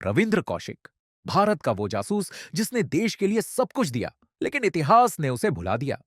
रविंद्र कौशिक, भारत का वो जासूस जिसने देश के लिए सब कुछ दिया, लेकिन इतिहास ने उसे भुला दिया।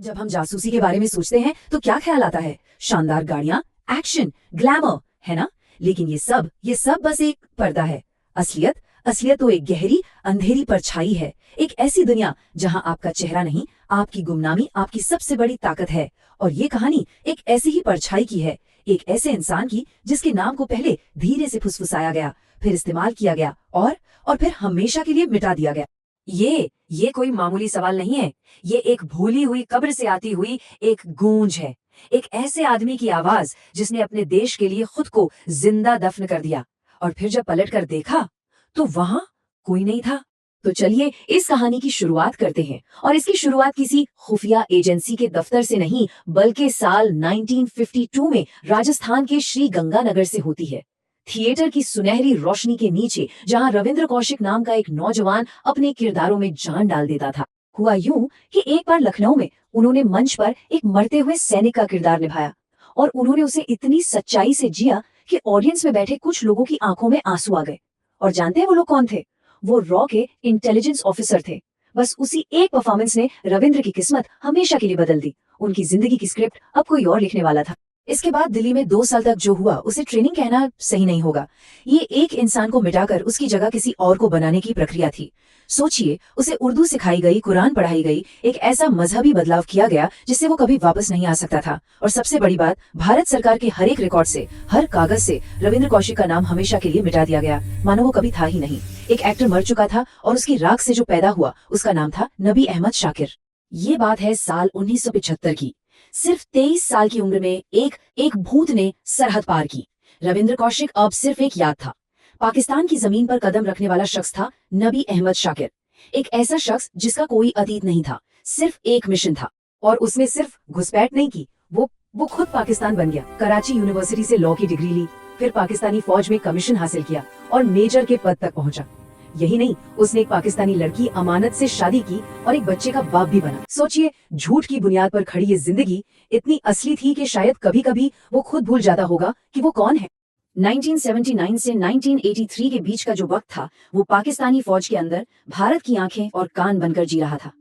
जब हम जासूसी के बारे में सोचते हैं तो क्या ख्याल आता है? शानदार गाड़ियां, एक्शन, ग्लैमर, है ना? लेकिन ये सब बस एक पर्दा है। असलियत तो एक गहरी अंधेरी परछाई है। एक ऐसी दुनिया जहां आपका चेहरा नहीं, आपकी गुमनामी आपकी सबसे बड़ी ताकत है। और ये कहानी एक ऐसी ही परछाई की है, एक ऐसे इंसान की जिसके नाम को पहले धीरे से फुसफुसाया गया, फिर इस्तेमाल किया गया और फिर हमेशा के लिए मिटा दिया गया। ये कोई मामूली सवाल नहीं है। ये एक भूली हुई कब्र से आती हुई एक गूंज है। एक ऐसे आदमी की आवाज जिसने अपने देश के लिए खुद को जिंदा दफन कर दिया, और फिर जब पलट कर देखा तो वहां कोई नहीं था। तो चलिए इस कहानी की शुरुआत करते हैं। और इसकी शुरुआत किसी खुफिया एजेंसी के दफ्तर से नहीं, बल्कि साल 1952 में राजस्थान के श्री गंगानगर से होती है। थिएटर की सुनहरी रोशनी के नीचे, जहां रविंद्र कौशिक नाम का एक नौजवान अपने किरदारों में जान डाल देता था। हुआ यूं कि एक बार लखनऊ में उन्होंने मंच पर एक मरते हुए सैनिक का किरदार निभाया, और उन्होंने उसे इतनी सच्चाई से जिया कि ऑडियंस में बैठे कुछ लोगों की आंखों में आंसू आ गए। और जानते हैं वो लोग कौन थे? वो रॉ के इंटेलिजेंस ऑफिसर थे। बस उसी एक परफॉर्मेंस ने रविंद्र की किस्मत हमेशा के लिए बदल दी। उनकी जिंदगी की स्क्रिप्ट अब कोई और लिखने वाला था। इसके बाद दिल्ली में 2 साल तक जो हुआ उसे ट्रेनिंग कहना सही नहीं होगा। ये एक इंसान को मिटाकर उसकी जगह किसी और को बनाने की प्रक्रिया थी। सोचिए, उसे उर्दू सिखाई गई, कुरान पढ़ाई गई, एक ऐसा मजहबी बदलाव किया गया जिससे वो कभी वापस नहीं आ सकता था। और सबसे बड़ी बात, भारत सरकार के हर एक रिकॉर्ड से, हर कागज से रविंद्र कौशिक का नाम हमेशा के लिए मिटा दिया गया, मानो वो कभी था ही नहीं। एक एक्टर मर चुका था और उसकी राख से जो पैदा हुआ उसका नाम था नबी अहमद शाकिर। ये बात है साल 1975 की। सिर्फ 23 साल की उम्र में एक भूत ने सरहद पार की। रविंद्र कौशिक अब सिर्फ एक याद था। पाकिस्तान की जमीन पर कदम रखने वाला शख्स था नबी अहमद शाकिर। एक ऐसा शख्स जिसका कोई अतीत नहीं था, सिर्फ एक मिशन था। और उसने सिर्फ घुसपैठ नहीं की, वो खुद पाकिस्तान बन गया। कराची यूनिवर्सिटी से लॉ की डिग्री ली, फिर पाकिस्तानी फौज में कमीशन हासिल किया और मेजर के पद तक पहुंचा। यही नहीं, उसने एक पाकिस्तानी लड़की अमानत से शादी की और एक बच्चे का बाप भी बना। सोचिए, झूठ की बुनियाद पर खड़ी ये जिंदगी इतनी असली थी कि शायद कभी कभी वो खुद भूल जाता होगा कि वो कौन है। 1979 से 1983 के बीच का जो वक्त था, वो पाकिस्तानी फौज के अंदर भारत की आंखें और कान बनकर जी रहा था।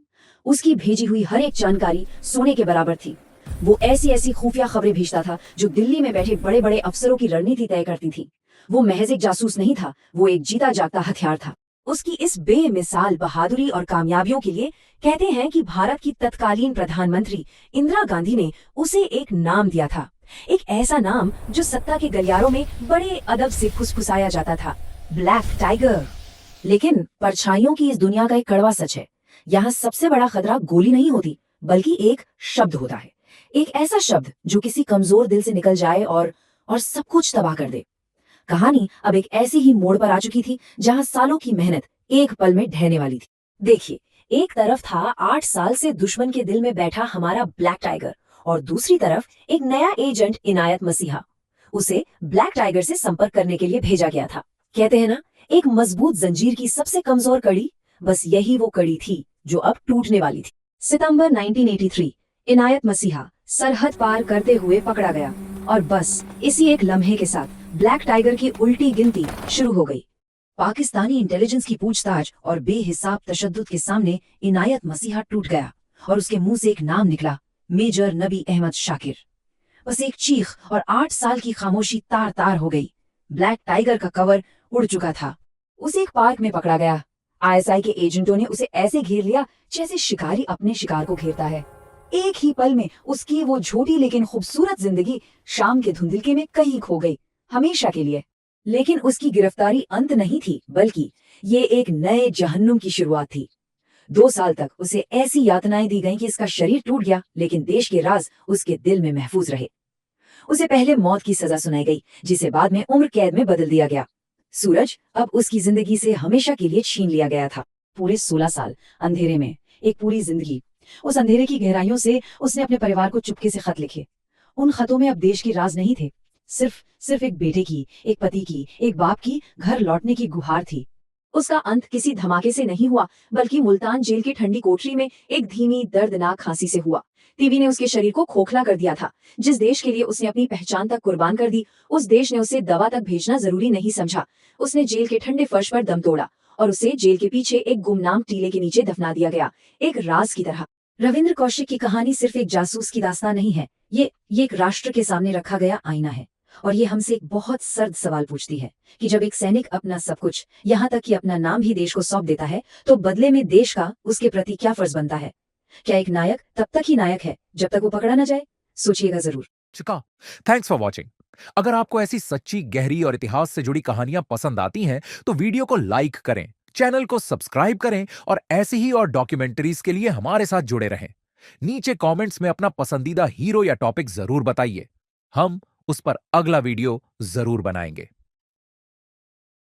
उसकी भेजी हुई हर एक जानकारी सोने के बराबर थी। वो ऐसी ऐसी खुफिया खबरें भेजता था जो दिल्ली में बैठे बड़े बड़े अफसरों की रणनीति तय करती थी। वो महज एक जासूस नहीं था, वो एक जीता जागता हथियार था। उसकी इस बेमिसाल बहादुरी और कामयाबियों के लिए कहते हैं कि भारत की तत्कालीन प्रधानमंत्री इंदिरा गांधी ने उसे एक नाम दिया था। एक ऐसा नाम जो सत्ता के गलियारों में बड़े अदब से फुसफुसाया जाता था, ब्लैक टाइगर। लेकिन परछाइयों की इस दुनिया का एक कड़वा सच है। यहाँ सबसे बड़ा खतरा गोली नहीं होती, बल्कि एक शब्द होता है। एक ऐसा शब्द जो किसी कमजोर दिल से निकल जाए और सब कुछ तबाह कर दे। कहानी अब एक ऐसी ही मोड़ पर आ चुकी थी जहां सालों की मेहनत एक पल में ढहने वाली थी। देखिए, एक तरफ था 8 साल से दुश्मन के दिल में बैठा हमारा ब्लैक टाइगर, और दूसरी तरफ एक नया एजेंट इनायत मसीहा। उसे ब्लैक टाइगर से संपर्क करने के लिए भेजा गया था। कहते हैं ना, एक मजबूत जंजीर की सबसे कमजोर कड़ी, बस यही वो कड़ी थी जो अब टूटने वाली थी। सितंबर 1983, इनायत मसीहा सरहद पार करते हुए पकड़ा गया, और बस इसी एक लम्हे के साथ ब्लैक टाइगर की उल्टी गिनती शुरू हो गई। पाकिस्तानी इंटेलिजेंस की पूछताछ और बेहिसाब तशद्दुद के सामने इनायत मसीहा टूट गया, और उसके मुंह से एक नाम निकला, मेजर नबी अहमद शाकिर। बस एक चीख और 8 साल की खामोशी तार तार हो गई। ब्लैक टाइगर का कवर उड़ चुका था। उसे एक पार्क में पकड़ा गया। आईएसआई के एजेंटों ने उसे ऐसे घेर लिया जैसे शिकारी अपने शिकार को घेरता है। एक ही पल में उसकी वो छोटी लेकिन खूबसूरत जिंदगी शाम के धुंधलके में कहीं खो गई, हमेशा के लिए। लेकिन उसकी गिरफ्तारी अंत नहीं थी, बल्कि ये एक नए जहन्नुम की शुरुआत थी। 2 साल तक उसे ऐसी यातनाएं दी गईं कि इसका शरीर टूट गया, लेकिन देश के राज उसके दिल में महफूज रहे। उसे पहले मौत की सजा सुनाई गई, जिसे बाद में उम्र कैद में बदल दिया गया। सूरज अब उसकी जिंदगी से हमेशा के लिए छीन लिया गया था। पूरे 16 साल अंधेरे में, एक पूरी जिंदगी। उस अंधेरे की गहराइयों से उसने अपने परिवार को चुपके से खत लिखे। उन खतों में अब देश के राज नहीं थे, सिर्फ एक बेटे की, एक पति की, एक बाप की घर लौटने की गुहार थी। उसका अंत किसी धमाके से नहीं हुआ, बल्कि मुल्तान जेल की ठंडी कोठरी में एक धीमी दर्दनाक खांसी से हुआ। टीबी ने उसके शरीर को खोखला कर दिया था। जिस देश के लिए उसने अपनी पहचान तक कुर्बान कर दी, उस देश ने उसे दवा तक भेजना जरूरी नहीं समझा। उसने जेल के ठंडे फर्श पर दम तोड़ा और उसे जेल के पीछे एक गुमनाम टीले के नीचे दफना दिया गया, एक राज की तरह। रविंद्र कौशिक की कहानी सिर्फ एक जासूस की दास्तान नहीं है, ये एक राष्ट्र के सामने रखा गया आईना है। और ये हमसे एक बहुत सर्द सवाल पूछती है कि जब एक सैनिक अपना सब कुछ, यहाँ तक कि अपना नाम भी देश को सौंप देता है, तो बदले में देश का उसके प्रति क्या फर्ज बनता है? क्या एक नायक तब तक ही नायक है जब तक वो पकड़ा न जाए? सोचिएगा जरूर। चुका। Thanks for watching. अगर आपको ऐसी सच्ची, गहरी और इतिहास से जुड़ी कहानियां पसंद आती हैं तो वीडियो को लाइक करें, चैनल को सब्सक्राइब करें और ऐसी ही और डॉक्यूमेंट्रीज के लिए हमारे साथ जुड़े रहें। नीचे कमेंट्स में अपना पसंदीदा हीरो या टॉपिक जरूर बताइए, हम उस पर अगला वीडियो जरूर बनाएंगे।